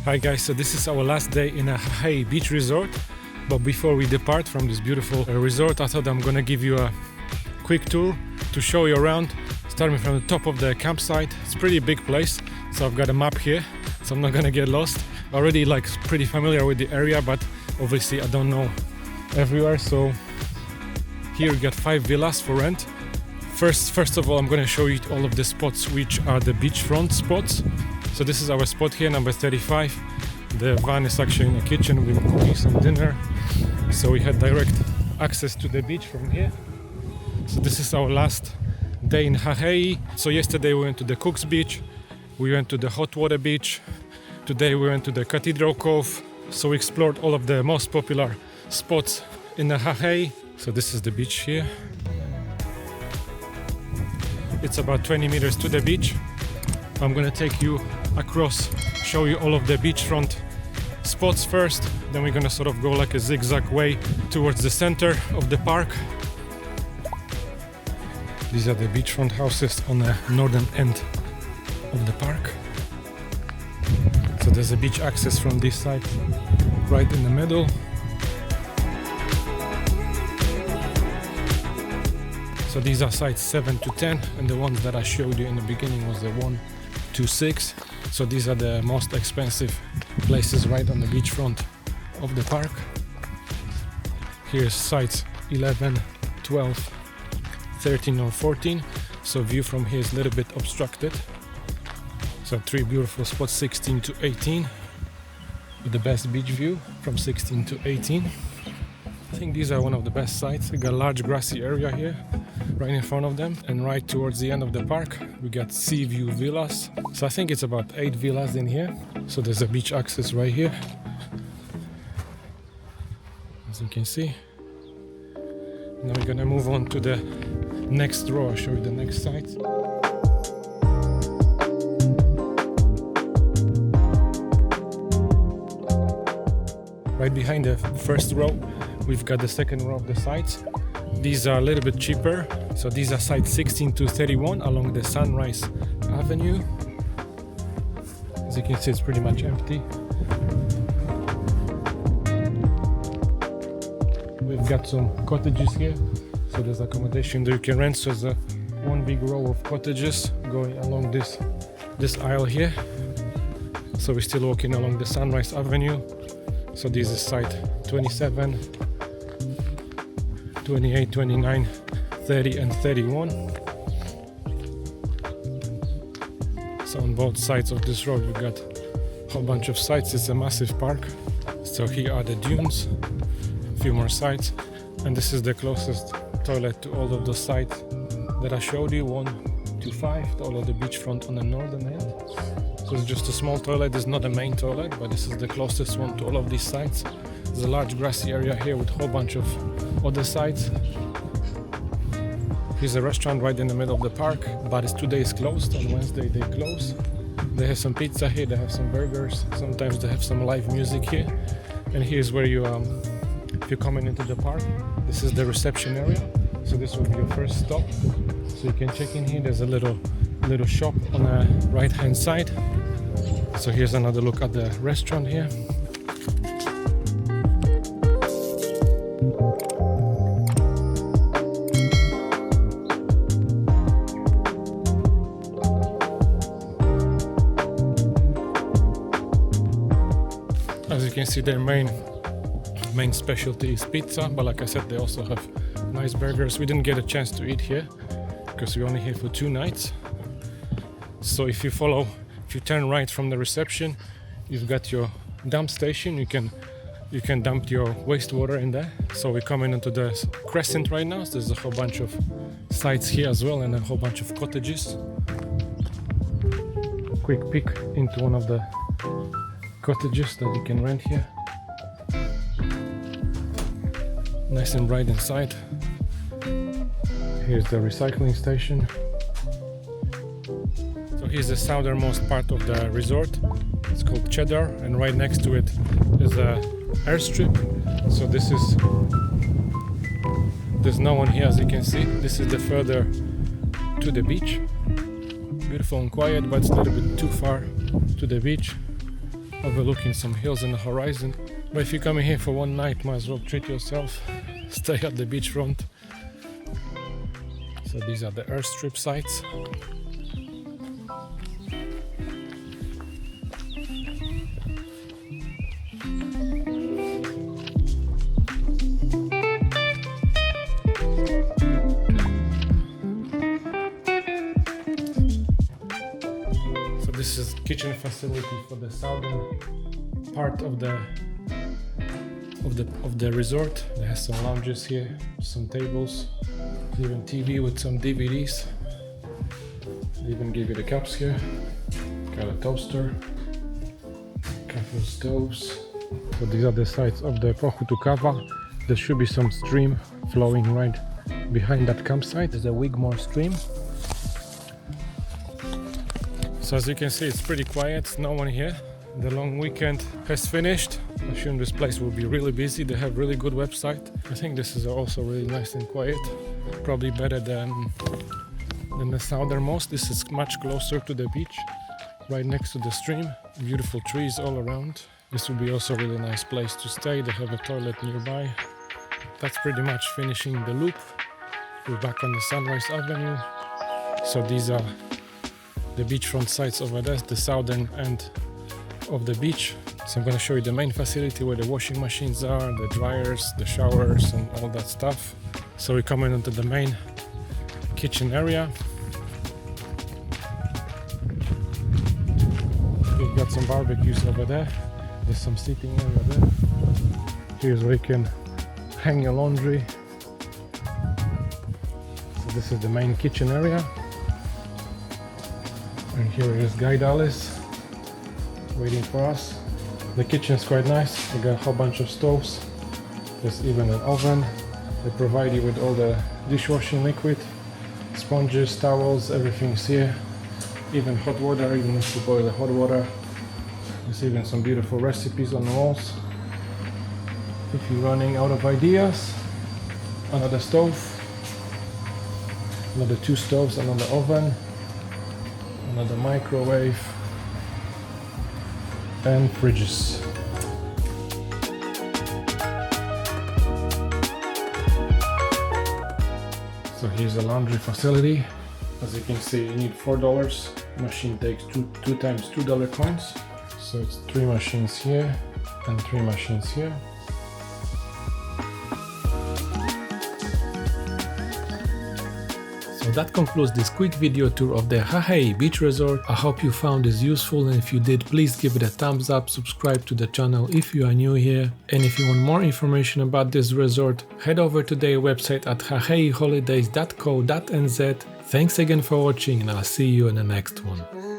Hi guys, so this is our last day in a Hahei Beach Resort. But before we depart from this beautiful resort, I thought I'm gonna give you a quick tour to show you around, starting from the top of the campsite. It's a pretty big place, so I've got a map here, so I'm not gonna get lost. Already pretty familiar with the area, but obviously I don't know everywhere. So here we got 5 villas for rent. First of all, I'm gonna show you all of the spots which are the beachfront spots. So this is our spot here, number 35. The van is actually in the kitchen. We're cooking some dinner. So we had direct access to the beach from here. So this is our last day in Hahei. So yesterday we went to the Cook's Beach. We went to the hot water beach. Today we went to the Cathedral Cove. So we explored all of the most popular spots in the Hahei. So this is the beach here. It's about 20 meters to the beach. I'm gonna take you across, show you all of the beachfront spots first, then we're gonna sort of go like a zigzag way towards the center of the park. These are the beachfront houses on the northern end of the park. So there's a beach access from this side, right in the middle. So these are sites 7 to 10, and the ones that I showed you in the beginning was the 1 to 6. So these are the most expensive places right on the beachfront of the park. Here's sites 11, 12, 13 or 14. So view from here is a little bit obstructed. So 3 beautiful spots, 16 to 18, with the best beach view from 16 to 18. I think these are one of the best sites. We got a large grassy area here right in front of them, and right towards the end of the park we got sea view villas. So I think it's about 8 villas in here. So there's a beach access right here, as you can see. Now we're gonna move on to the next row. I'll show you the next site. Right behind the first row we've got the second row of the sites. These are a little bit cheaper. So these are sites 16 to 31 along the Sunrise Avenue. As you can see, it's pretty much empty. We've got some cottages here. So there's accommodation that you can rent. So there's one big row of cottages going along this aisle here. So we're still walking along the Sunrise Avenue. So this is site 27, 28, 29, 30 and 31. So on both sides of this road we've got a whole bunch of sites. It's a massive park. So here are the dunes, a few more sites, and this is the closest toilet to all of those sites that I showed you, 1 to 5, all of the beachfront on the northern end. So it's just a small toilet. It's not a main toilet, but this is the closest one to all of these sites. There's a large grassy area here with a whole bunch of other sites. Here's a restaurant right in the middle of the park, but it's today is closed. On Wednesday they close. They have some pizza here, they have some burgers, sometimes they have some live music here. And here's where you, if you're coming into the park, this is the reception area. So this will be your first stop. So you can check in here. There's a little shop on the right hand side. So here's another look at the restaurant here. As you can see, their main specialty is pizza, but like I said, they also have nice burgers. We didn't get a chance to eat here because we're only here for 2 nights. So if you turn right from the reception, you've got your dump station. You can dump your wastewater in there. So we're coming into the Crescent right now. So there's a whole bunch of sites here as well, and a whole bunch of cottages. Quick peek into one of the cottages that you can rent here. Nice and bright inside. Here's the recycling station. So here's the southernmost part of the resort. It's called Cedar, and right next to it is a Airstrip. So there's no one here, as you can see. This is the further to the beach. Beautiful and quiet, but it's a little bit too far to the beach. overlooking some hills in the horizon. But if you're coming here for one night, might as well treat yourself. Stay at the beachfront. So these are the Airstrip sites. This is kitchen facility for the southern part of the resort. They have some lounges here, some tables, even TV with some DVDs. They even give you the cups here. Got a toaster, couple of stoves. So these are the sides of the Pohutukawa. There should be some stream flowing right behind that campsite. There's a Wigmore stream. So as you can see, it's pretty quiet, no one here. The long weekend has finished. I assume this place will be really busy. They have really good website. I think this is also really nice and quiet. Probably better than the southernmost. This is much closer to the beach, right next to the stream. Beautiful trees all around. This will be also a really nice place to stay. They have a toilet nearby. That's pretty much finishing the loop. We're back on the Sunrise Avenue. So these are the beachfront sites over there, the southern end of the beach. So I'm going to show you the main facility where the washing machines are, the dryers, the showers and all that stuff. So we're coming into the main kitchen area. We've got some barbecues over there. There's some seating area there. Here's where you can hang your laundry. So this is the main kitchen area. And here is Guide Alice waiting for us. The kitchen is quite nice. We got a whole bunch of stoves. There's even an oven. They provide you with all the dishwashing liquid, sponges, towels, everything's here. Even hot water, even if you boil the hot water. There's even some beautiful recipes on the walls. If you're running out of ideas, another stove, another 2 stoves, another oven, another microwave and fridges. So here's the laundry facility. As you can see, you need $4. Machine takes two times $2 coins. So it's 3 machines here and 3 machines here. So that concludes this quick video tour of the Hahei Beach Resort. I hope you found this useful, and if you did, please give it a thumbs up, subscribe to the channel if you are new here. And if you want more information about this resort, head over to their website at haheiholidays.co.nz. Thanks again for watching, and I'll see you in the next one.